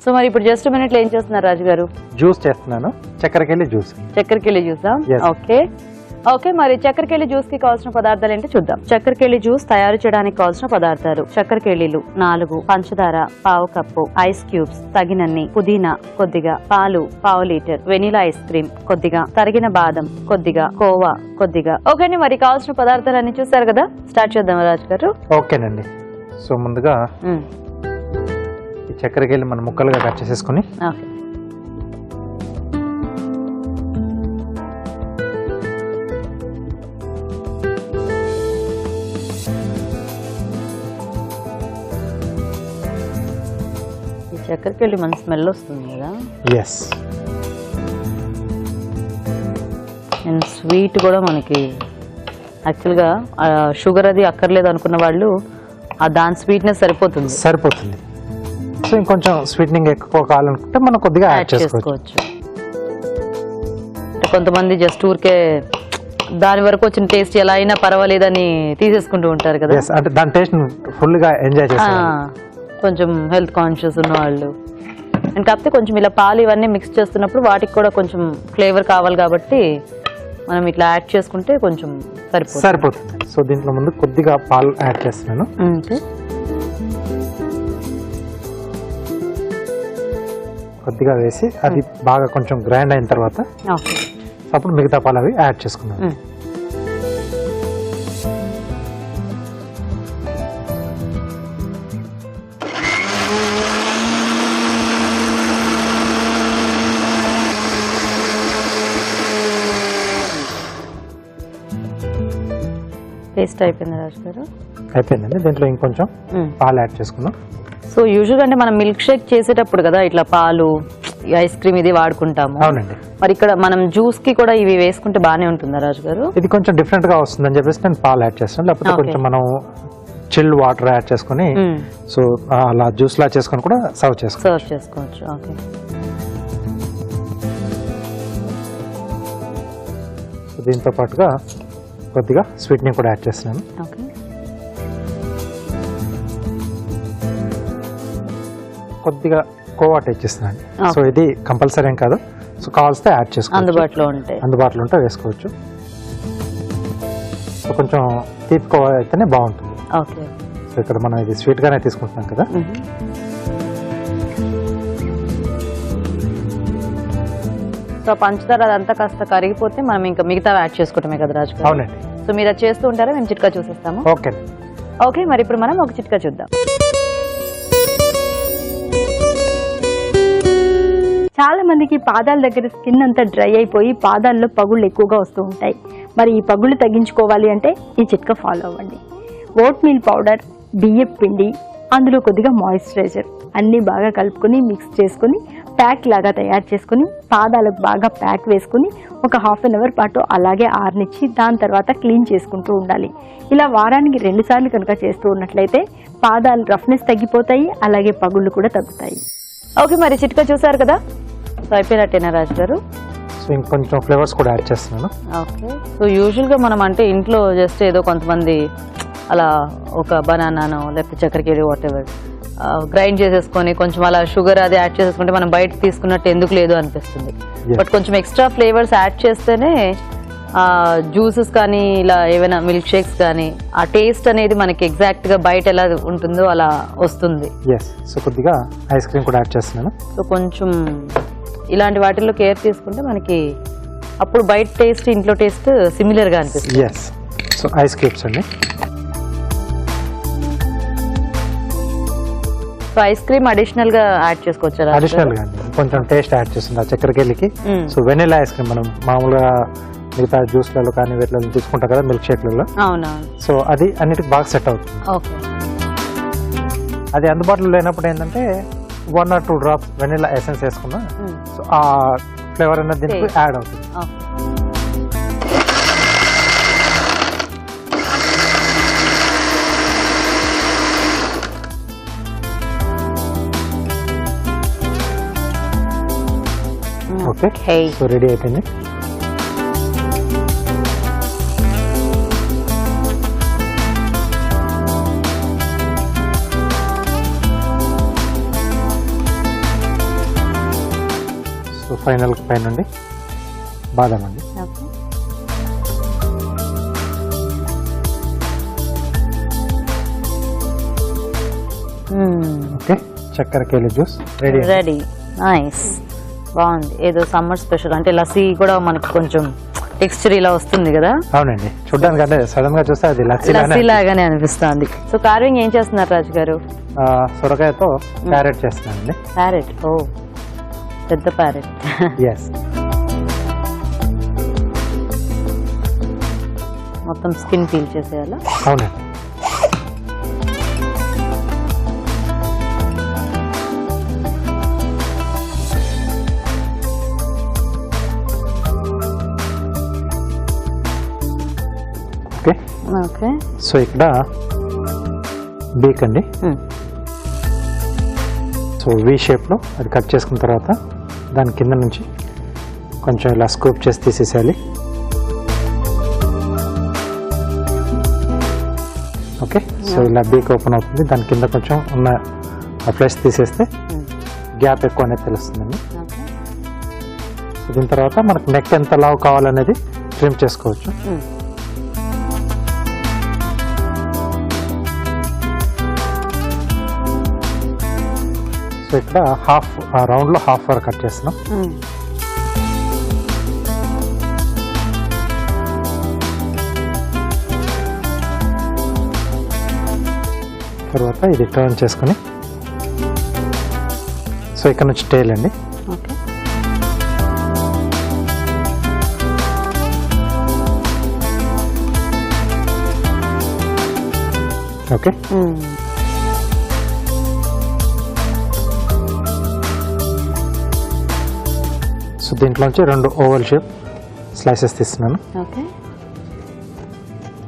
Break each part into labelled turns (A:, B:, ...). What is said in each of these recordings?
A: So మరి ఇప్పుడు just మినిట్లో ఏం చేస్తున్నారు రాజు గారు?
B: జ్యూస్ చేస్తున్నాను, చక్కెరకేళి జ్యూస్.
A: చక్కెరకేళి జ్యూసా? ఓకే ఓకే, మరి చక్కెరకేళి జ్యూస్ కి కావాల్సిన పదార్థాలు ఏంటో చూద్దాం. చక్కెరకేళి జ్యూస్ తయారు చేయడానికి కావాల్సిన పదార్థాలు: చక్కెరకేళిలు 4, పంచదార పావు కప్పు, ఐస్ క్యూబ్స్ తగినన్ని, పుదీనా కొద్దిగా, పాలు పావు లీటర్, వెనిలా ఐస్ క్రీమ్ కొద్దిగా, తరిగిన బాదం కొద్దిగా, కోవా కొద్దిగా. ఓకే అండి, మరి కావాల్సిన పదార్థాలన్నీ చూసారు కదా, స్టార్ట్ చేద్దాం రాజు గారు.
B: ఓకేనండి. సో ముందుగా ఈ చక్కెరకేళి మనం ముక్కలుగా కట్ చేసేసుకుని
A: చక్కెరకేళి మంచి స్మెల్ వస్తుంది కదా.
B: ఎస్,
A: అండ్ స్వీట్ కూడా మనకి యాక్చువల్గా షుగర్ అది అక్కర్లేదు అనుకున్న వాళ్ళు దాని స్వీట్నెస్ సరిపోతుంది.
B: సో ఇంకొంచెం స్వీట్నింగ్ ఎక్కువ కావాలనుకుంటే మనం కొద్దిగా యాడ్ చేసుకోవచ్చు.
A: కొంతమంది జస్ట్ ఊరికే దాని వరకు వచ్చిన టేస్ట్ ఎలా అయినా పర్వాలేదని తీసేసుకుంటూ ఉంటారు కదా.
B: అంటే దాని టేస్ట్ ఫుల్ గా ఎంజాయ్ చేస్తారు,
A: కొంచెం హెల్త్ కాన్షియస్ ఉన్న వాళ్ళు. అండ్ కాకపోతే కొంచెం ఇలా పాలు ఇవన్నీ మిక్స్ చేస్తున్నప్పుడు వాటికి కూడా కొంచెం ఫ్లేవర్ కావాలి కాబట్టి మనం ఇట్లా యాడ్ చేసుకుంటే కొంచెం
B: సరిపోతుంది. సో దీంట్లో ముందు కొద్దిగా పాలు యాడ్ చేస్తున్నాను. కొద్దిగా వేసి అది బాగా కొంచెం గ్రైండ్ అయిన తర్వాత అప్పుడు మిగతా పాలు అవి యాడ్ చేసుకున్నాను.
A: టేస్ట్ అయిపోయింది రాజు గారు?
B: అయిపోయిందండి. దీంట్లో ఇంకొంచెం పాలు యాడ్ చేసుకున్నాం.
A: సో యూజువల్గా అంటే మనం మిల్క్ షేక్ చేసేటప్పుడు కదా ఇట్లా పాలు, ఐస్ క్రీమ్ ఇది వాడుకుంటాము.
B: అవునండి.
A: మరి ఇక్కడ మనం జ్యూస్ కి కూడా ఇవి వేసుకుంటే బానే ఉంటుందా రాజు గారు?
B: ఇది కొంచెం డిఫరెంట్ గా వస్తుందని చెప్పేసి నేను పాలు యాడ్ చేస్తాను. లేకపోతే కొంచెం మనం చిల్డ్ వాటర్ యాడ్ చేసుకుని సో అలా జ్యూస్ లా చేసుకుని కూడా సర్వ్ చేసుకోవచ్చు.
A: ఓకే.
B: సో దీంతో పాటుగా కొద్దిగా స్వీట్నింగ్ కూడా యాడ్ చేస్తున్నాను. కొద్దిగా కోవా టేస్ట్ చేస్తున్నాను. సో ఇది కంపల్సరీ ఏం కాదు, సో కావాల్సితే యాడ్ చేసుకోవచ్చు, అందుబాటులో ఉంటే వేసుకోవచ్చు. సో కొంచెం తీపి కోవా అయితేనే బాగుంటుంది. సో ఇక్కడ మనం ఇది స్వీట్ గానే తీసుకుంటున్నాం కదా.
A: సో పంచదార అదంతా కాస్త కరిగిపోతే మనం ఇంకా మిగతా యాడ్ చేసుకోవటమే కదా రాజు గారు?
B: అవునండి.
A: సో మీరు అది చేస్తూ ఉంటారా? మేము చిట్కా చూసేస్తాము. ఓకే, మరి ఇప్పుడు మనం ఒక చిట్కా చూద్దాం.
C: చాలా మందికి పాదాల దగ్గర స్కిన్ అంతా డ్రై అయిపోయి పాదాల్లో పగుళ్ళు ఎక్కువగా వస్తూ ఉంటాయి. మరి ఈ పగుళ్ళు తగ్గించుకోవాలి అంటే ఈ చిట్కా ఫాలో అవ్వండి. ఓట్ మీల్ పౌడర్, బియ్యపు పిండి, అందులో కొద్దిగా మాయిశ్చరైజర్ అన్నీ బాగా కలుపుకొని మిక్స్ చేసుకుని ప్యాక్ లాగా తయారు చేసుకుని పాదాలకు బాగా ప్యాక్ వేసుకుని ఒక హాఫ్ అన్ అవర్ పాటు అలాగే ఆరనిచ్చి దాని తర్వాత క్లీన్ చేసుకుంటూ ఉండాలి. ఇలా వారానికి 2 సార్లు కనుక చేస్తూ ఉన్నట్లయితే పాదాలు రఫ్నెస్ తగ్గిపోతాయి, అలాగే పగుళ్ళు కూడా తగ్గుతాయి.
A: ఓకే, మరి చిట్కా చూసారు కదా, సో అయిపోయినట్టేనా రాజు గారు?
B: సో ఇంకొంచెం ఫ్లేవర్స్ కూడా యాడ్ చేస్తున్నాను.
A: ఓకే. సో యూజువల్గా మనం అంటే ఇంట్లో జస్ట్ ఏదో కొంతమంది అలా ఒక బనానానో లేకపోతే చక్కెరకేళి వాట్ ఎవర్ గ్రైండ్ చేసేసుకొని కొంచెం అలా షుగర్ అది యాడ్ చేసేసుకుంటే మనం బయట తీసుకున్నట్టు ఎందుకు లేదు అనిపిస్తుంది. బట్ కొంచెం ఎక్స్ట్రా ఫ్లేవర్స్ యాడ్ చేస్తేనే జ్యూసెస్ కానీ ఇలా ఏమైనా మిల్క్ షేక్స్ కానీ ఆ టేస్ట్ అనేది మనకి ఎగ్జాక్ట్ గా బయట ఎలా ఉంటుందో అలా వస్తుంది.
B: సో కొద్దిగా ఐస్ క్రీమ్ కూడా యాడ్ చేస్తున్నాను.
A: సో కొంచెం ఇలాంటి వాటిల్లో కేర్ తీసుకుంటే మనకి అప్పుడు బయట టేస్ట్ ఇంట్లో టేస్ట్ సిమిలర్ గా అనిపిస్తుంది.
B: సో ఐస్ క్యూబ్స్ అండి.
A: సో ఐస్ క్రీమ్ అడిషనల్ గా యాడ్ చేసుకోవచ్చు.
B: అడిషనల్ గా కొంచెం టేస్ట్ యాడ్ చేస్తుంది ఆ చక్కెరకేళికి. సో వెనిలా ఐస్ క్రీమ్ మనం మామూలుగా మిగతా జ్యూస్లలో కానీ వీటిలో తీసుకుంటాం కదా మిల్క్ షేక్లలో, సో అది అన్నిటికి బాగా సెట్ అవుతుంది. అది అందుబాటులో లేనప్పుడు ఏంటంటే 1 or 2 drops వెనిలా ఎసెన్స్ వేసుకున్నా సో ఆ ఫ్లేవర్ అనేది దీనికి యాడ్ అవుతుంది. ఓకే, సో రెడీ అయిపోయింది. ఫైనల్ పైనుండి బాదం అండి.
A: ఓకే.
B: ఓకే, చక్కెర కేళి జ్యూస్ రెడీ.
A: రెడీ. నైస్, బాగుంది. ఏదో సమ్మర్ స్పెషల్ అంటే లస్సీ కూడా మనకి కొంచెం టెక్స్చర్ ఇలా వస్తుంది కదా.
B: అవునండి, చూడడానికి అంటే సడన్ గా చూస్తే అది లస్సీ
A: లాగానే అనిపిస్తుంది. సో కార్వింగ్ ఏం చేస్తున్నారు రాజు గారు?
B: సొరకాయతో క్యారెట్ చేస్తున్నానండి.
A: ప్యారెట్, ఓ పెద్ద ప్యారెట్.
B: ఎస్.
A: మొత్తం స్కిన్ పీల్ చేసేయాలా?
B: అవునండి. ఓకే.
A: ఓకే.
B: సో ఇక్కడ బీక్ అండి. సో వి షేప్లో అది కట్ చేసుకున్న తర్వాత దాని కింద నుంచి కొంచెం ఇలా స్కూప్ చేసి తీసేసేయాలి. ఓకే. సో ఇలా బీక్ ఓపెన్ అవుతుంది. దాని కింద కొంచెం ఉన్న ఫ్లెష్ తీసేస్తే గ్యాప్ ఎక్కువ అనేది తెలుస్తుందండి. సో దీని తర్వాత మనకు నెక్ ఎంత లావు కావాలనేది ట్రిమ్ చేసుకోవచ్చు. సో ఇక్కడ హాఫ్ రౌండ్లో హాఫ్ వరకు కట్ చేస్తున్నాం. తర్వాత ఇది టర్న్ చేసుకుని సో ఇక్కడ నుంచి టైల్ అండి. ఓకే. సో దీంట్లోంచి 2 ఓవల్ షేప్ స్లైసెస్ తీస్తున్నాను.
A: ఓకే.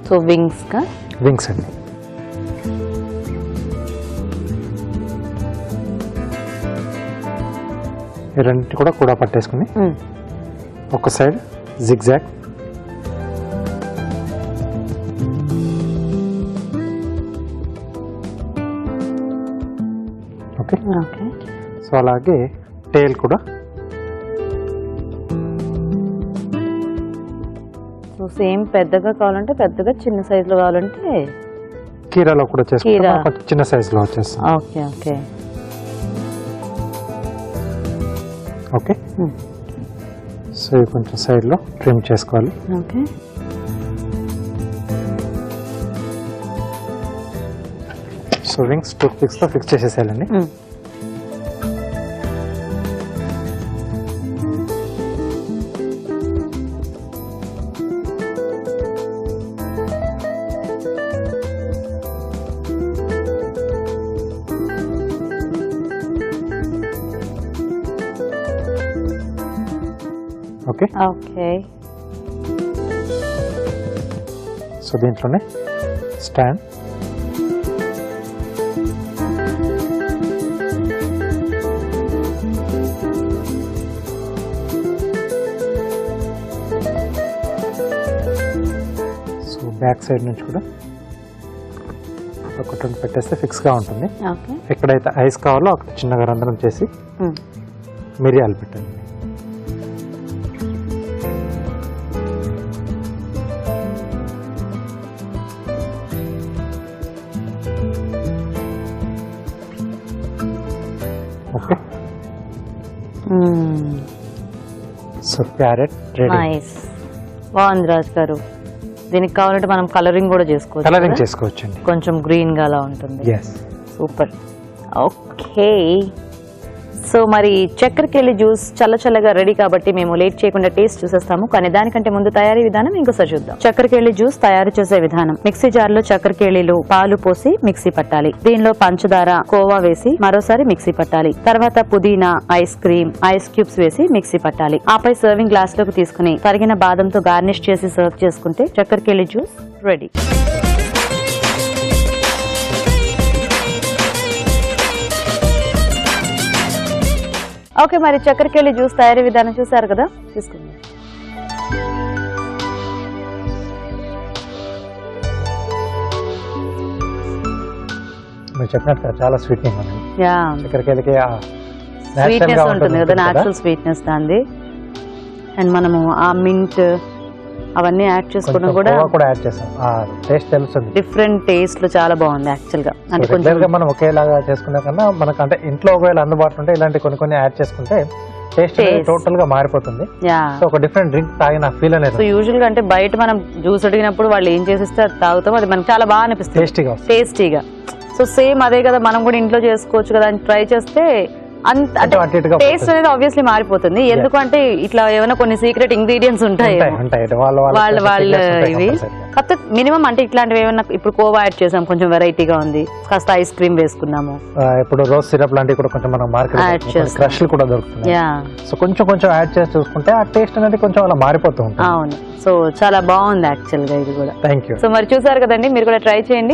A: సో వింగ్స్
B: అండి. ఈ రెండింటి కూడా పట్టేసుకుని ఒక సైడ్ జిగ్జాగ్, ఓకే. సో అలాగే టేల్ కూడా
A: సేమ్ పెద్దగా కావాలంటే పెద్దగా, చిన్న సైజ్ లో కావాలంటే
B: కీరాలో కూడా చేసుకుంటాం, కొంచెం చిన్న సైజ్ లో వచ్చేస్తాం.
A: ఓకే. ఓకే.
B: ఓకే. సో ఇది కొంచెం సైడ్ లో ట్రిమ్ చేసుకోవాలి.
A: Okay.
B: So wings tooth pics తో ఫిక్స్ చేసేసేయాలండి. ఓకే.
A: ఓకే.
B: సో దీంట్లోనే స్టాండ్, సో బ్యాక్ సైడ్ నుంచి కూడా ఒకటి పెట్టేస్తే ఫిక్స్ గా ఉంటుంది. ఎక్కడైతే ఐస్ కావాలో అక్కడ చిన్నగా రంధ్రం చేసి మిరియాలు పెట్టండి. Okay. So carrot ready.
A: Nice, బాగుంది రాజు గారు. దీనికి కావాలంటే మనం కలరింగ్ కూడా చేసుకోవచ్చు.
B: కలరింగ్ చేసుకోవచ్చండి,
A: కొంచెం గ్రీన్ గా అలా ఉంటుంది.
B: ఎస్.
A: సూపర్. ఓకే. సో మరి చక్కెరకేళి జ్యూస్ చల్లగా రెడీ కాబట్టి మేము లేట్ చేయకుండా టేస్ట్ చూసేస్తాము. కానీ దానికంటే ముందు తయారీ విధానం ఇంకోసారి చూద్దాం. చక్కెరకేళి జ్యూస్ తయారు చేసే విధానం: మిక్సీ జార్ లో చక్కెరకేళిలు, పాలు పోసి మిక్సీ పట్టాలి. దీనిలో పంచదార, కోవా వేసి మరోసారి మిక్సీ పట్టాలి. తర్వాత పుదీనా, ఐస్ క్రీమ్, ఐస్ క్యూబ్స్ వేసి మిక్సీ పట్టాలి. ఆపై సర్వింగ్ గ్లాస్ లోకి తీసుకుని తరిగిన బాదంతో గార్నిష్ చేసి సర్వ్ చేసుకుంటే చక్కెరకేళి జ్యూస్ రెడీ. ఓకే, మరి చక్కెరకేళి జ్యూస్ తయారీ విధానం చూసారు కదా, తీసుకుందాం.
B: మీరు చెప్పినట్టు చాలా స్వీట్నింగ్ ఉంది. చక్కెరకేళికి
A: స్వీట్నెస్ ఉంటుంది కదా, న్యాచురల్ స్వీట్నెస్ దాన్ని. అండ్ మనము ఆ మింట్ అవన్నీ యాడ్ చేసుకోవడం కూడా
B: యాడ్ చేస్తాం, ఆ టేస్ట్ తెలుస్తుంది.
A: డిఫరెంట్ టేస్ట్ లో చాలా బాగుంది యాక్చువల్ గా. అంటే కొంచెం
B: మనం ఒకేలాగా చేసుకునే కన్నా మనకు అంటే ఇంట్లో ఒకవేళ అందుబాటులో ఉంటే ఇలాంటి కొన్ని యాడ్ చేసుకుంటే టేస్ట్ టోటల్ గా మారిపోతుంది. సో ఒక డిఫరెంట్ డ్రింక్ తాగిన ఫీల్ అనేది.
A: సో యూజువల్ గా అంటే బయట మనం జ్యూస్ అడిగినప్పుడు వాళ్ళు ఏం చేసిస్తే అది తాగుతాం, అది మనకు చాలా బాగా అనిపిస్తుంది టేస్టీగా. సో సేమ్ అదే కదా మనం కూడా ఇంట్లో చేసుకోవచ్చు కదా అని ట్రై చేస్తే అంటే టేస్ట్ అనేది ఆబ్వియస్లీ మారిపోతుంది. ఎందుకంటే ఇట్లా ఏమైనా కొన్ని సీక్రెట్ ఇంగ్రీడియంట్స్ ఉంటాయి వాళ్ళ ఇవి. కాకపోతే మినిమం అంటే ఇట్లాంటివి ఏమైనా ఇప్పుడు కోవా యాడ్ చేసాం, కొంచెం వెరైటీగా ఉంది, కాస్త ఐస్ క్రీమ్ వేసుకున్నాము,
B: ఇప్పుడు రోజ్ సిరప్ లాంటివి కూడా కొంచెం మనం మార్కెట్ క్రష్ కూడా దొరుకుతుంది. సో కొంచెం యాడ్ చేసి చూసుకుంటే ఆ టేస్ట్ అనేది కొంచెం అలా మారిపోతూ ఉంటుంది.
A: అవును. సో చాలా బాగుంది యాక్చువల్ గా ఇది కూడా.
B: Thank you.
A: సో మరి చూసారు కదండి, మీరు కూడా ట్రై చేయండి.